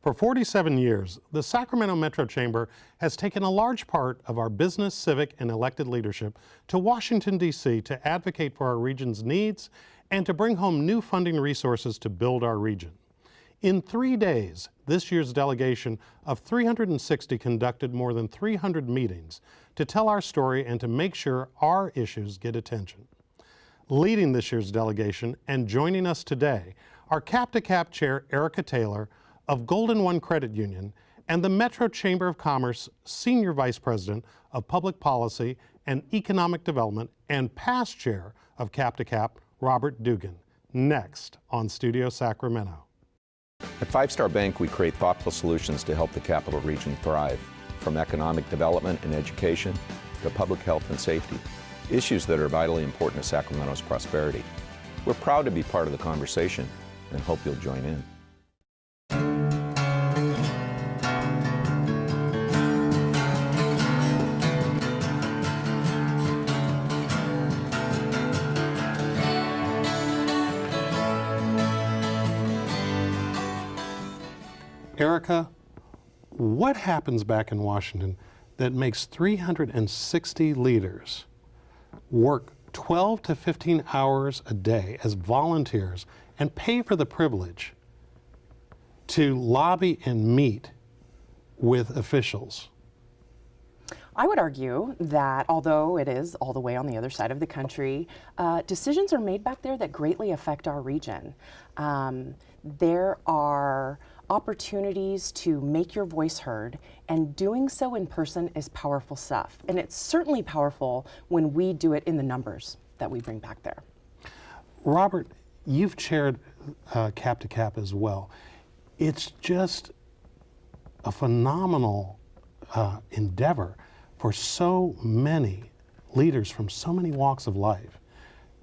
For 47 years, the Sacramento Metro Chamber has taken a large part of our business, civic, and elected leadership to Washington, D.C. to advocate for our region's needs and to bring home new funding resources to build our region. In 3 days, this year's delegation of 360 conducted more than 300 meetings to tell our story and to make sure our issues get attention. Leading this year's delegation and joining us today are CAPTA Cap Chair Erica Taylor of Golden One Credit Union and the Metro Chamber of Commerce Senior Vice President of Public Policy and Economic Development and past Chair of CAPTA Cap, Robert Dugan. Next on Studio Sacramento. At Five Star Bank, we create thoughtful solutions to help the capital region thrive, from economic development and education to public health and safety, issues that are vitally important to Sacramento's prosperity. We're proud to be part of the conversation and hope you'll join in. Erica, what happens back in Washington that makes 360 leaders work 12 to 15 hours a day as volunteers and pay for the privilege to lobby and meet with officials? I would argue that although it is all the way on the other side of the country, decisions are made back there that greatly affect our region. There are opportunities to make your voice heard, and doing so in person is powerful stuff. And it's certainly powerful when we do it in the numbers that we bring back there. Robert, you've chaired CAPTA Cap as well. It's just a phenomenal endeavor for so many leaders from so many walks of life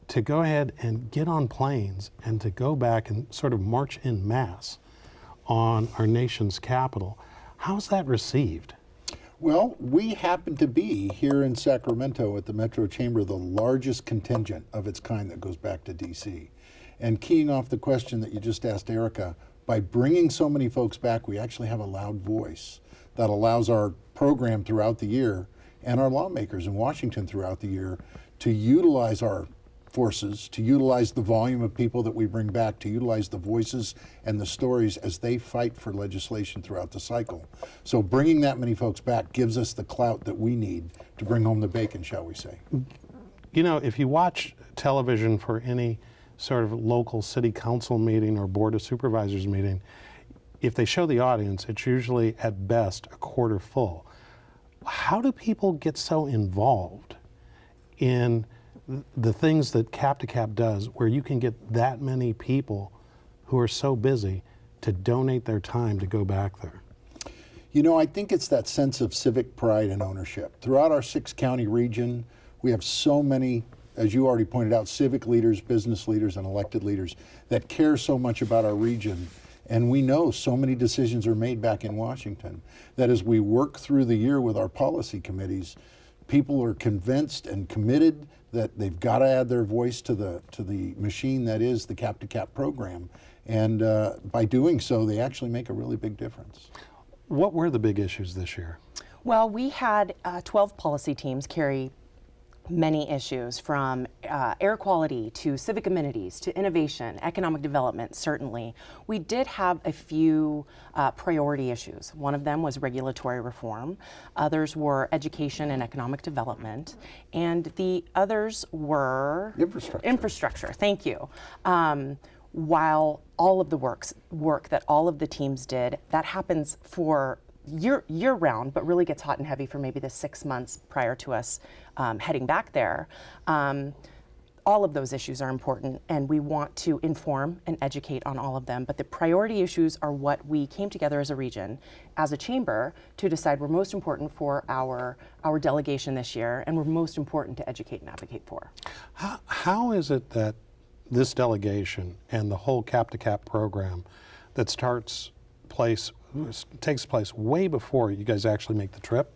to go ahead and get on planes and to go back and sort of march en masse on our nation's capital. How's that received? Well, we happen to be here in Sacramento at the Metro Chamber, the largest contingent of its kind that goes back to DC. And keying off the question that you just asked Erica, by bringing so many folks back, we actually have a loud voice that allows our program throughout the year and our lawmakers in Washington throughout the year to utilize our forces, to utilize the volume of people that we bring back, to utilize the voices and the stories as they fight for legislation throughout the cycle. So bringing that many folks back gives us the clout that we need to bring home the bacon, shall we say. You know, if you watch television for any sort of local city council meeting or board of supervisors meeting, if they show the audience, it's usually at best a quarter full. How do people get so involved in the things that CAPTA Cap does, where you can get that many people who are so busy to donate their time to go back there? You know, I think it's that sense of civic pride and ownership. Throughout our 6-county region, we have so many, as you already pointed out, civic leaders, business leaders, and elected leaders that care so much about our region. And we know so many decisions are made back in Washington that as we work through the year with our policy committees, people are convinced and committed that they've got to add their voice to the machine that is the CAPTA Cap program. And by doing so, they actually make a really big difference. What were the big issues this year? Well, we had 12 policy teams carry many issues, from air quality to civic amenities to innovation, economic development, certainly. We did have a few priority issues. One of them was regulatory reform. Others were education and economic development. And the others were infrastructure. Thank you. While all of the work that all of the teams did, that happens for year round, but really gets hot and heavy for maybe the 6 months prior to us heading back there. All of those issues are important, and we want to inform and educate on all of them. But the priority issues are what we came together as a region, as a chamber, to decide were most important for our delegation this year, and were most important to educate and advocate for. How is it that this delegation and the whole CAPTA Cap program that takes place way before you guys actually make the trip,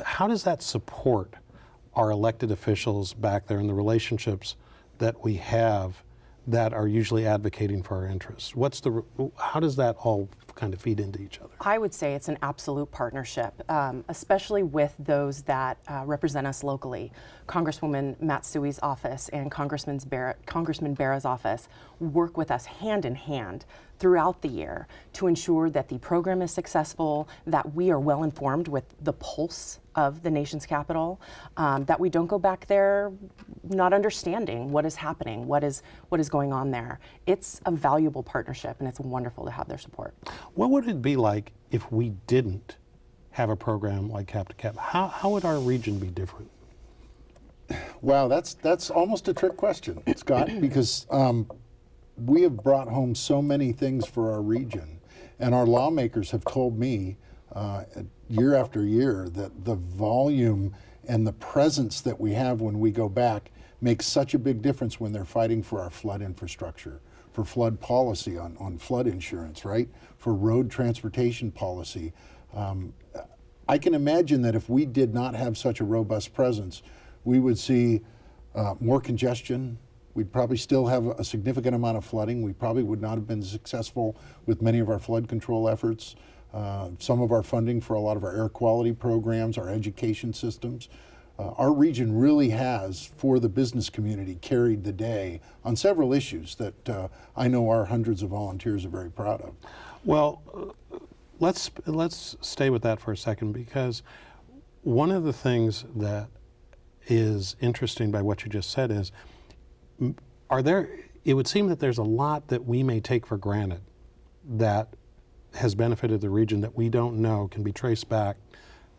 how does that support our elected officials back there and the relationships that we have that are usually advocating for our interests? How does that all kind of feed into each other? I would say it's an absolute partnership, especially with those that represent us locally. Congresswoman Matsui's office and Congressman Bara's office work with us hand in hand throughout the year to ensure that the program is successful, that we are well informed with the pulse of the nation's capital, that we don't go back there not understanding what is happening, what is going on there. It's a valuable partnership, and it's wonderful to have their support. What would it be like if we didn't have a program like CAPTA Cap? How would our region be different? Wow, that's almost a trick question, Scott, because we have brought home so many things for our region, and our lawmakers have told me year after year that the volume and the presence that we have when we go back makes such a big difference when they're fighting for our flood infrastructure, for flood policy on flood insurance, right? For road transportation policy. I can imagine that if we did not have such a robust presence, we would see more congestion. We'd probably still have a significant amount of flooding. We probably would not have been successful with many of our flood control efforts. Some of our funding for a lot of our air quality programs, our education systems. Our region really has, for the business community, carried the day on several issues that I know our hundreds of volunteers are very proud of. Well, let's stay with that for a second, because one of the things that is interesting by what you just said is, it would seem that there's a lot that we may take for granted that has benefited the region that we don't know can be traced back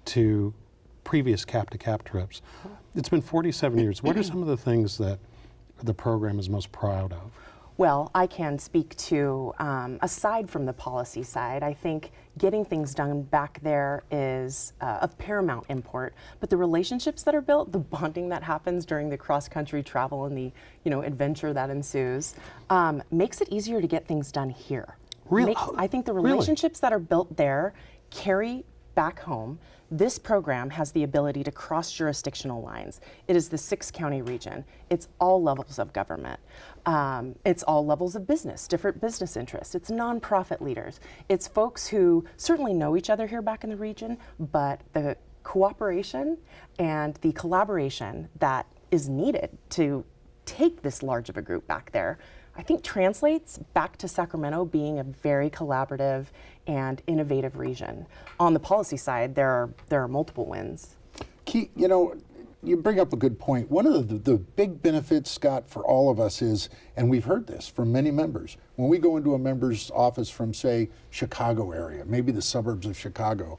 to previous CAPTA Cap trips. It's been 47 years. What are some of the things that the program is most proud of? Well, I can speak to, aside from the policy side, I think getting things done back there is of paramount import, but the relationships that are built, the bonding that happens during the cross-country travel and the adventure that ensues, makes it easier to get things done here. Really? I think the relationships that are built there carry back home. This program has the ability to cross jurisdictional lines. It is the 6-county region. It's all levels of government. It's all levels of business, different business interests. It's nonprofit leaders. It's folks who certainly know each other here back in the region, but the cooperation and the collaboration that is needed to take this large of a group back there, I think translates back to Sacramento being a very collaborative and innovative region. On the policy side, there are multiple wins. You bring up a good point. One of the big benefits, Scott, for all of us is, and we've heard this from many members, when we go into a member's office from, say, Chicago area, maybe the suburbs of Chicago,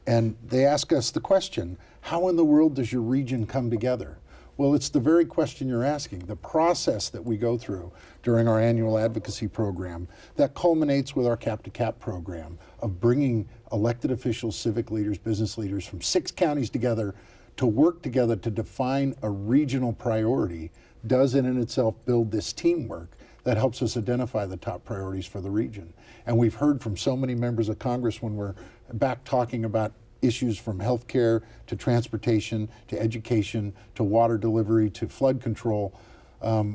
and they ask us the question, how in the world does your region come together? Well, it's the very question you're asking, the process that we go through during our annual advocacy program that culminates with our CAPTA Cap program of bringing elected officials, civic leaders, business leaders from 6 counties together to work together to define a regional priority does in and itself build this teamwork that helps us identify the top priorities for the region. And we've heard from so many members of Congress when we're back talking about issues from healthcare to transportation to education to water delivery to flood control.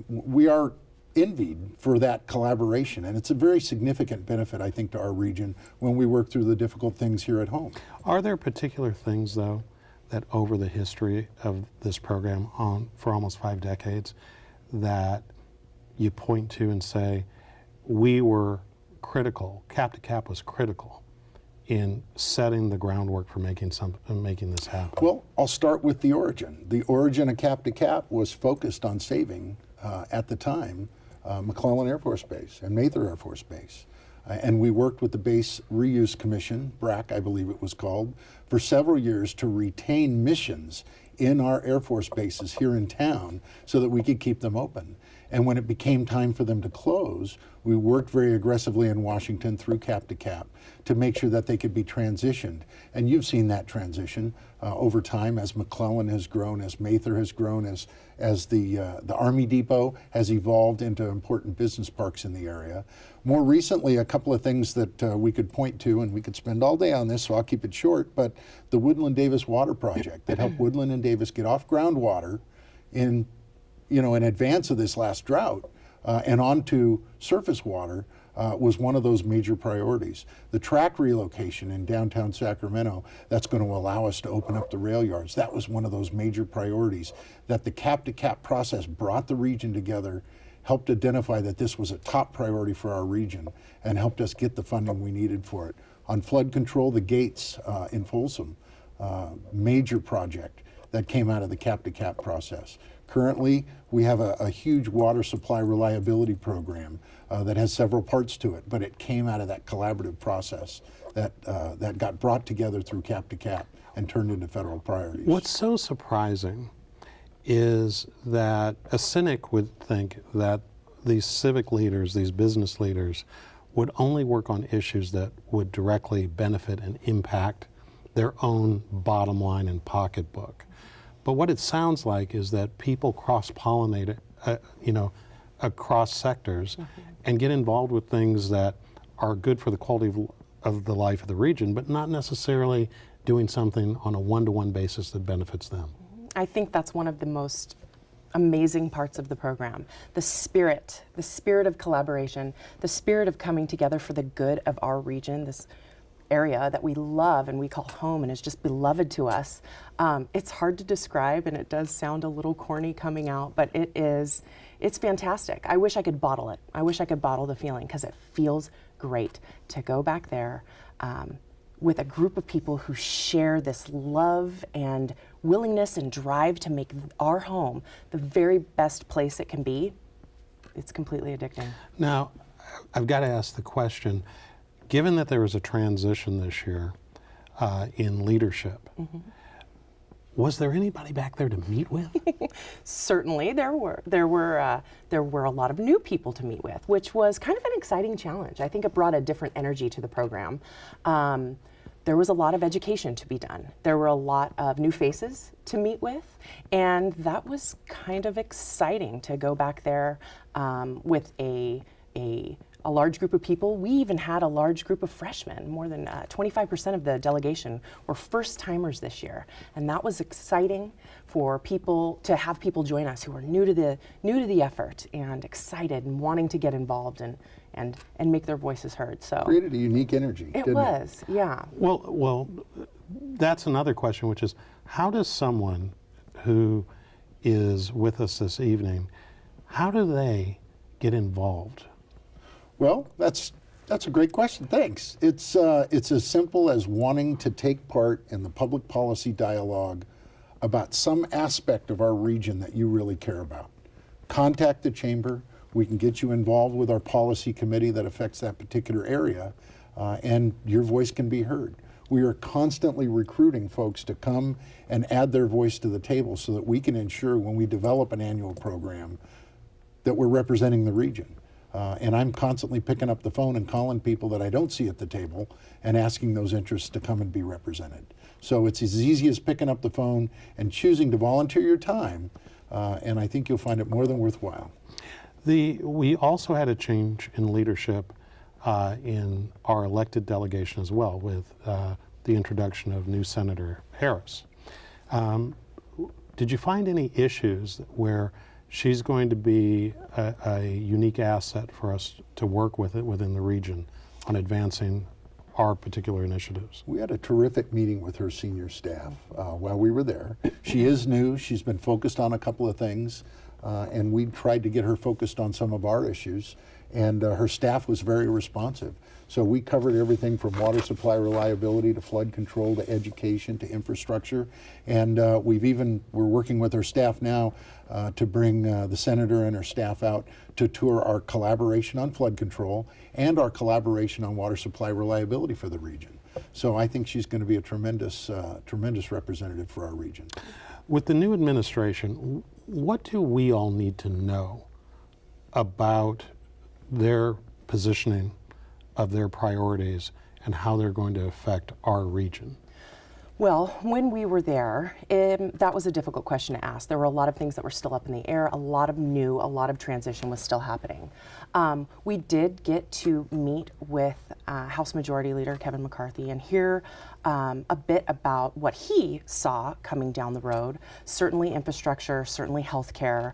We are envied for that collaboration, and it's a very significant benefit, I think, to our region when we work through the difficult things here at home. Are there particular things, though, that over the history of this program for almost 5 decades that you point to and say, we were critical, CAPTA Cap was critical in setting the groundwork for making this happen? Well, I'll start with the origin. The origin of CAPTA Cap was focused on saving, at the time, McClellan Air Force Base and Mather Air Force Base. And we worked with the Base Reuse Commission, BRAC I believe it was called, for several years to retain missions in our Air Force bases here in town so that we could keep them open. And when it became time for them to close, we worked very aggressively in Washington through CAPTA Cap to make sure that they could be transitioned. And you've seen that transition over time as McClellan has grown, as Mather has grown, as the Army Depot has evolved into important business parks in the area. More recently, a couple of things that we could point to, and we could spend all day on this, so I'll keep it short, but the Woodland Davis Water Project that helped Woodland and Davis get off groundwater in advance of this last drought and onto surface water was one of those major priorities. The track relocation in downtown Sacramento, that's going to allow us to open up the rail yards. That was one of those major priorities that the CAPTA process brought the region together, helped identify that this was a top priority for our region, and helped us get the funding we needed for it. On flood control, the gates in Folsom, major project that came out of the CAPTA process. Currently, we have a huge water supply reliability program that has several parts to it, but it came out of that collaborative process that got brought together through CAPTA and turned into federal priorities. What's so surprising is that a cynic would think that these civic leaders, these business leaders, would only work on issues that would directly benefit and impact their own bottom line and pocketbook. But what it sounds like is that people cross-pollinate, across sectors and get involved with things that are good for the quality of the life of the region, but not necessarily doing something on a one-to-one basis that benefits them. I think that's one of the most amazing parts of the program. The spirit of collaboration, the spirit of coming together for the good of our region, this area that we love and we call home and is just beloved to us. It's hard to describe, and it does sound a little corny coming out, but it's fantastic. I wish I could bottle it. I wish I could bottle the feeling, because it feels great to go back there with a group of people who share this love and willingness and drive to make our home the very best place it can be. It's completely addicting. Now, I've got to ask the question, given that there was a transition this year in leadership, was there anybody back there to meet with? Certainly, there were a lot of new people to meet with, which was kind of an exciting challenge. I think it brought a different energy to the program. There was a lot of education to be done. There were a lot of new faces to meet with, and that was kind of exciting to go back there with a large group of people. We even had a large group of freshmen. More than 25% of the delegation were first-timers this year, and that was exciting for people to have people join us who are new to the effort and excited and wanting to get involved and make their voices heard. So created a unique energy. It was, yeah. Well, that's another question, which is, how does someone who is with us this evening, how do they get involved? Well, that's a great question. Thanks. It's as simple as wanting to take part in the public policy dialogue about some aspect of our region that you really care about. Contact the chamber. We can get you involved with our policy committee that affects that particular area, and your voice can be heard. We are constantly recruiting folks to come and add their voice to the table so that we can ensure when we develop an annual program that we're representing the region. And I'm constantly picking up the phone and calling people that I don't see at the table and asking those interests to come and be represented. So it's as easy as picking up the phone and choosing to volunteer your time, and I think you'll find it more than worthwhile. We also had a change in leadership in our elected delegation as well, with the introduction of new Senator Harris. Did you find any issues where she's going to be a unique asset for us to work with it within the region on advancing our particular initiatives? We had a terrific meeting with her senior staff while we were there. She is new. She's been focused on a couple of things, and we tried to get her focused on some of our issues, and her staff was very responsive. So we covered everything from water supply reliability to flood control to education to infrastructure, and we're working with her staff now to bring the senator and her staff out to tour our collaboration on flood control and our collaboration on water supply reliability for the region. So I think she's going to be a tremendous representative for our region. With the new administration, what do we all need to know about their positioning of their priorities and how they're going to affect our region? Well, when we were there, that was a difficult question to ask. There were a lot of things that were still up in the air, a lot of transition was still happening. We did get to meet with House Majority Leader Kevin McCarthy and hear a bit about what he saw coming down the road. Certainly infrastructure, certainly healthcare,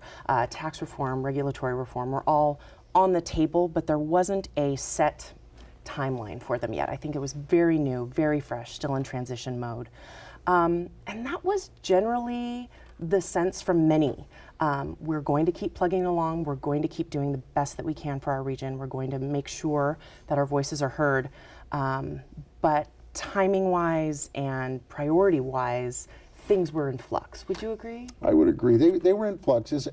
tax reform, regulatory reform were all on the table, but there wasn't a set timeline for them yet. I think it was very new, very fresh, still in transition mode. And that was generally the sense from many. We're going to keep plugging along. We're going to keep doing the best that we can for our region. We're going to make sure that our voices are heard. But timing-wise and priority-wise, things were in flux. Would you agree? I would agree. They were in flux.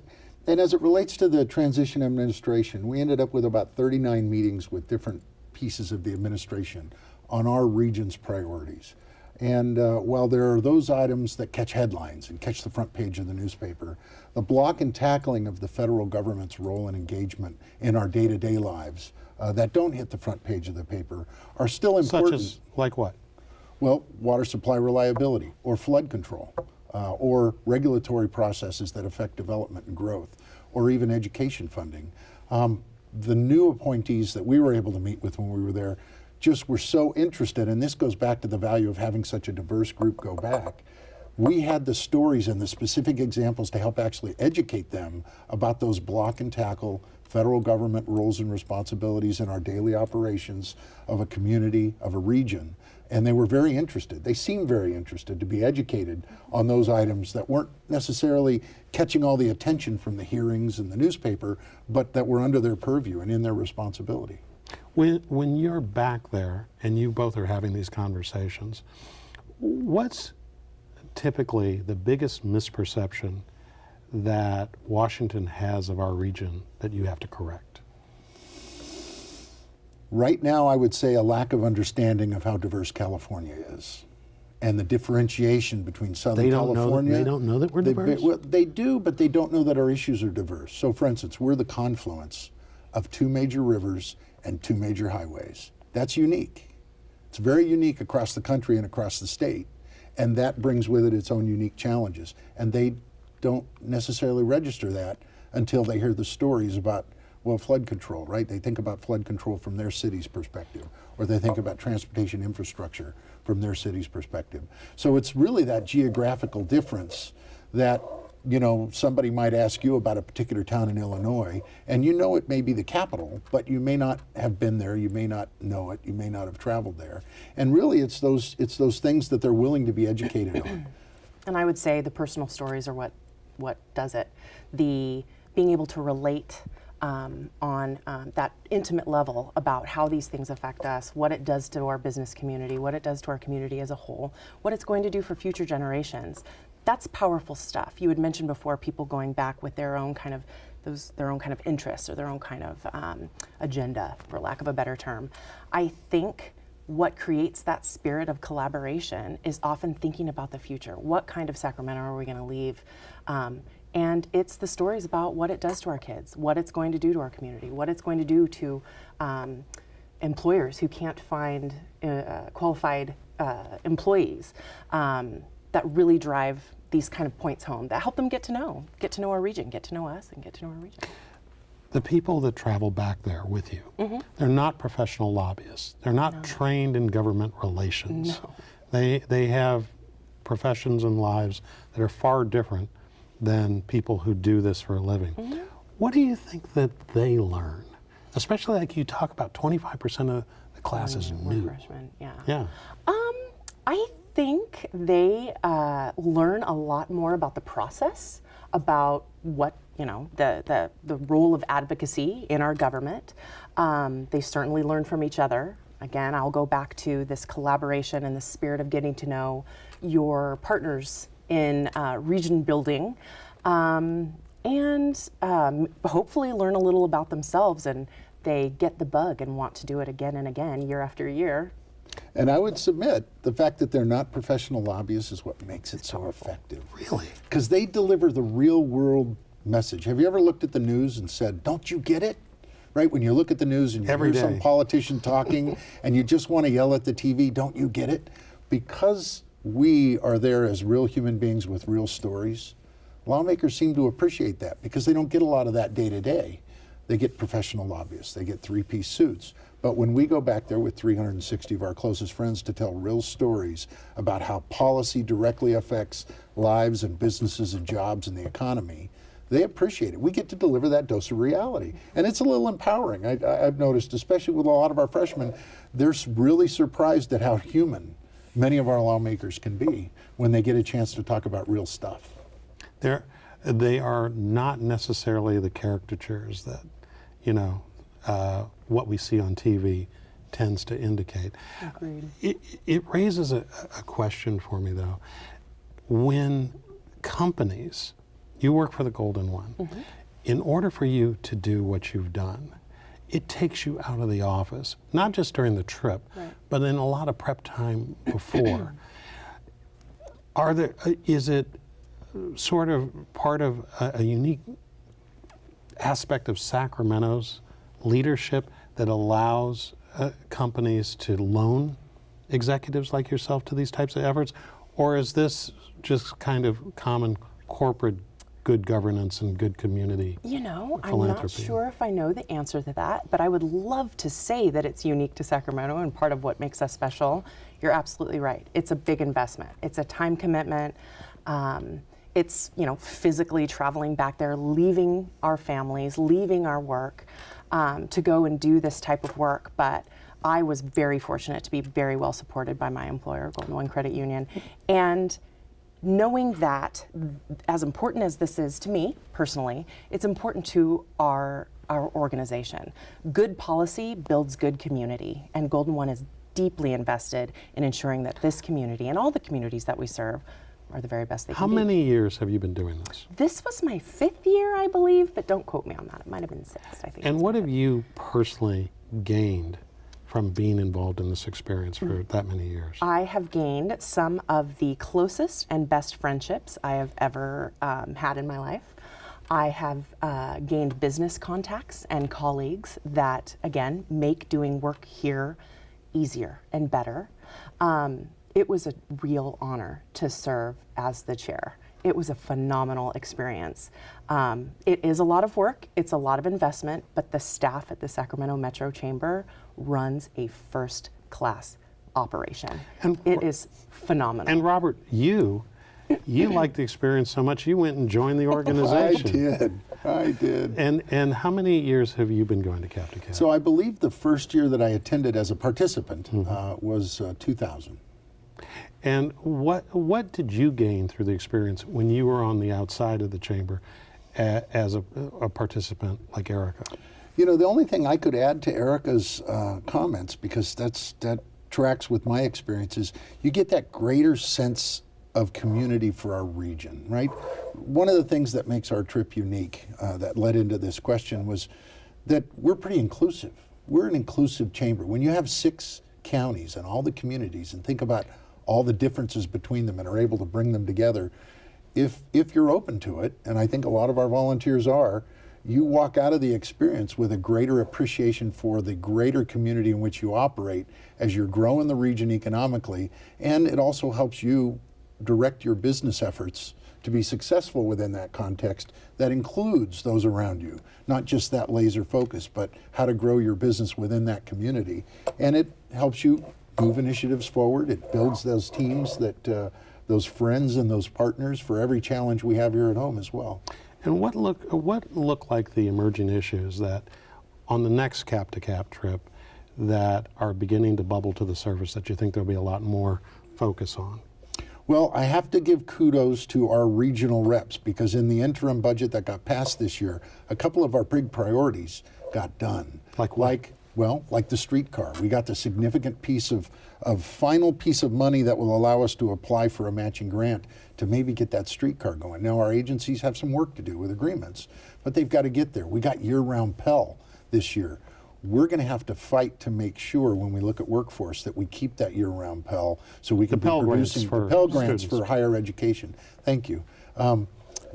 And as it relates to the transition administration, we ended up with about 39 meetings with different pieces of the administration on our region's priorities. And while there are those items that catch headlines and catch the front page of the newspaper, the block and tackling of the federal government's role and engagement in our day-to-day lives that don't hit the front page of the paper are still important. Such as, like what? Well, water supply reliability, or flood control, or regulatory processes that affect development and growth, or even education funding. The new appointees that we were able to meet with when we were there just were so interested, and this goes back to the value of having such a diverse group go back. We had the stories and the specific examples to help actually educate them about those block and tackle federal government roles and responsibilities in our daily operations of a community, of a region. And they were very interested. They seemed very interested to be educated on those items that weren't necessarily catching all the attention from the hearings and the newspaper, but that were under their purview and in their responsibility. When you're back there and you both are having these conversations, what's typically the biggest misperception that Washington has of our region that you have to correct? Right now, I would say a lack of understanding of how diverse California is and the differentiation between Southern California. They don't know that we're diverse? They do, but they don't know that our issues are diverse. So for instance, we're the confluence of 2 major rivers and 2 major highways. That's unique. It's very unique across the country and across the state. And that brings with it its own unique challenges. And they don't necessarily register that until they hear the stories about, well, flood control, right? They think about flood control from their city's perspective, or they think about transportation infrastructure from their city's perspective. So it's really that geographical difference that, you know, somebody might ask you about a particular town in Illinois, and you know it may be the capital, but you may not have been there, you may not know it, you may not have traveled there. And really it's those things that they're willing to be educated on. And I would say the personal stories are what does it. The being able to relate on that intimate level about how these things affect us, what it does to our business community, what it does to our community as a whole, what it's going to do for future generations. That's powerful stuff. You had mentioned before people going back with their own kind of interests or their own kind of agenda, for lack of a better term. I think what creates that spirit of collaboration is often thinking about the future. What kind of Sacramento are we going to leave? And it's the stories about what it does to our kids, what it's going to do to our community, what it's going to do to employers who can't find qualified employees that really drive these kind of points home, that help them get to know our region, get to know us, and get to know our region. The people that travel back there with you, they're not professional lobbyists. They're not trained in government relations. No. They have professions and lives that are far different than people who do this for a living. What do you think that they learn? Especially like you talk about 25% of the class is new. Freshmen, yeah. Yeah. I think they learn a lot more about the process, about what, you know, the role of advocacy in our government. They certainly learn from each other. Again, I'll go back to this collaboration and the spirit of getting to know your partners in region building, and hopefully learn a little about themselves, and they get the bug and want to do it again and again, year after year. And I would submit the fact that they're not professional lobbyists is what makes it so effective. Really? Because they deliver the real world message. Have you ever looked at the news and said, don't you get it? Right? When you look at the news and you hear some politician talking and you just want to yell at the TV, don't you get it? Because we are there as real human beings with real stories, lawmakers seem to appreciate that because they don't get a lot of that day to day. They get professional lobbyists, they get 3-piece suits. But when we go back there with 360 of our closest friends to tell real stories about how policy directly affects lives and businesses and jobs and the economy, they appreciate it. We get to deliver that dose of reality. And it's a little empowering. I've noticed, especially with a lot of our freshmen, they're really surprised at how human many of our lawmakers can be when they get a chance to talk about real stuff. They are not necessarily the caricatures that, you know, what we see on TV tends to indicate. Agreed. It raises a question for me, though. When companies, you work for the Golden One, in order for you to do what you've done, it takes you out of the office, not just during the trip, but in a lot of prep time before. Is it sort of part of a unique aspect of Sacramento's leadership that allows companies to loan executives like yourself to these types of efforts? Or is this just kind of common corporate good governance and good community philanthropy? I'm not sure if I know the answer to that, but I would love to say that it's unique to Sacramento and part of what makes us special. You're absolutely right. It's a big investment. It's a time commitment. It's, physically traveling back there, leaving our families, leaving our work to go and do this type of work. But I was very fortunate to be very well supported by my employer, Golden One Credit Union. And knowing that, as important as this is to me personally, it's important to our organization. Good policy builds good community, and Golden One is deeply invested in ensuring that this community and all the communities that we serve are the very best they can be. How many years have you been doing this? This was my 5th year, I believe, but don't quote me on that. It might have been 6th, I think. And what have you personally gained from being involved in this experience for that many years? I have gained some of the closest and best friendships I have ever had in my life. I have gained business contacts and colleagues that, again, make doing work here easier and better. It was a real honor to serve as the chair. It was a phenomenal experience. It is a lot of work, it's a lot of investment, but the staff at the Sacramento Metro Chamber runs a first-class operation. And it is phenomenal. And Robert, you liked the experience so much, you went and joined the organization. I did. And how many years have you been going to CAPTA Cap? So I believe the first year that I attended as a participant was 2000. And what did you gain through the experience when you were on the outside of the chamber as a participant like Erica? The only thing I could add to Erica's comments, because that tracks with my experiences, you get that greater sense of community for our region, right? One of the things that makes our trip unique that led into this question was that we're pretty inclusive. We're an inclusive chamber. When you have 6 counties and all the communities and think about all the differences between them and are able to bring them together, if you're open to it, and I think a lot of our volunteers are, you walk out of the experience with a greater appreciation for the greater community in which you operate as you're growing the region economically, and it also helps you direct your business efforts to be successful within that context that includes those around you, not just that laser focus, but how to grow your business within that community. And it helps you move initiatives forward. It builds those teams, those friends and those partners for every challenge we have here at home as well. And what look like the emerging issues that on the next CAPTA Cap trip that are beginning to bubble to the surface that you think there'll be a lot more focus on? Well, I have to give kudos to our regional reps, because in the interim budget that got passed this year, a couple of our big priorities got done. Like what? Like the streetcar. We got the significant final piece of money that will allow us to apply for a matching grant to maybe get that streetcar going. Now our agencies have some work to do with agreements, but they've got to get there. We got year-round Pell this year. We're going to have to fight to make sure when we look at workforce that we keep that year-round Pell so we can be producing the Pell grants for higher education. Thank you.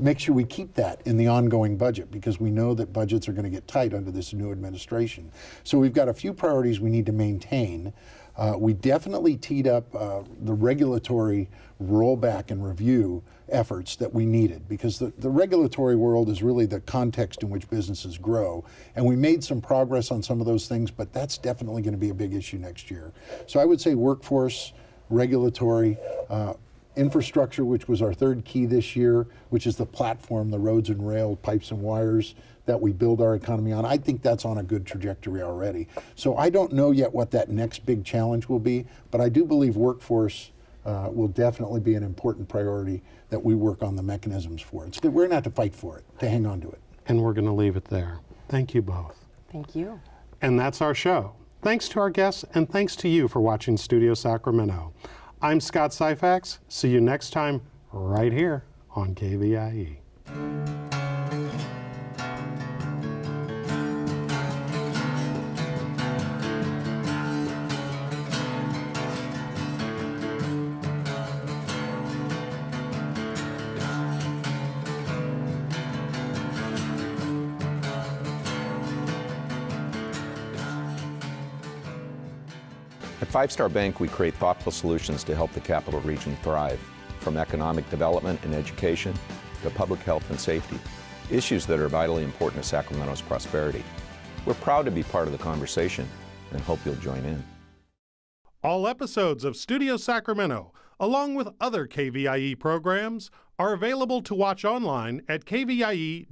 Make sure we keep that in the ongoing budget, because we know that budgets are going to get tight under this new administration. So we've got a few priorities we need to maintain. We definitely teed up the regulatory rollback and review efforts that we needed, because the regulatory world is really the context in which businesses grow. And we made some progress on some of those things, but that's definitely going to be a big issue next year. So I would say workforce, regulatory, infrastructure, which was our third key this year, which is the platform, the roads and rail, pipes and wires that we build our economy on. I think that's on a good trajectory already. So I don't know yet what that next big challenge will be, but I do believe workforce will definitely be an important priority that we work on the mechanisms for. We're going to have to fight for it, to hang on to it. And we're going to leave it there. Thank you both. Thank you. And that's our show. Thanks to our guests, and thanks to you for watching Studio Sacramento. I'm Scott Syphax. See you next time right here on KVIE. At Five Star Bank, we create thoughtful solutions to help the Capital Region thrive, from economic development and education to public health and safety, issues that are vitally important to Sacramento's prosperity. We're proud to be part of the conversation and hope you'll join in. All episodes of Studio Sacramento, along with other KVIE programs, are available to watch online at kvie.org/video.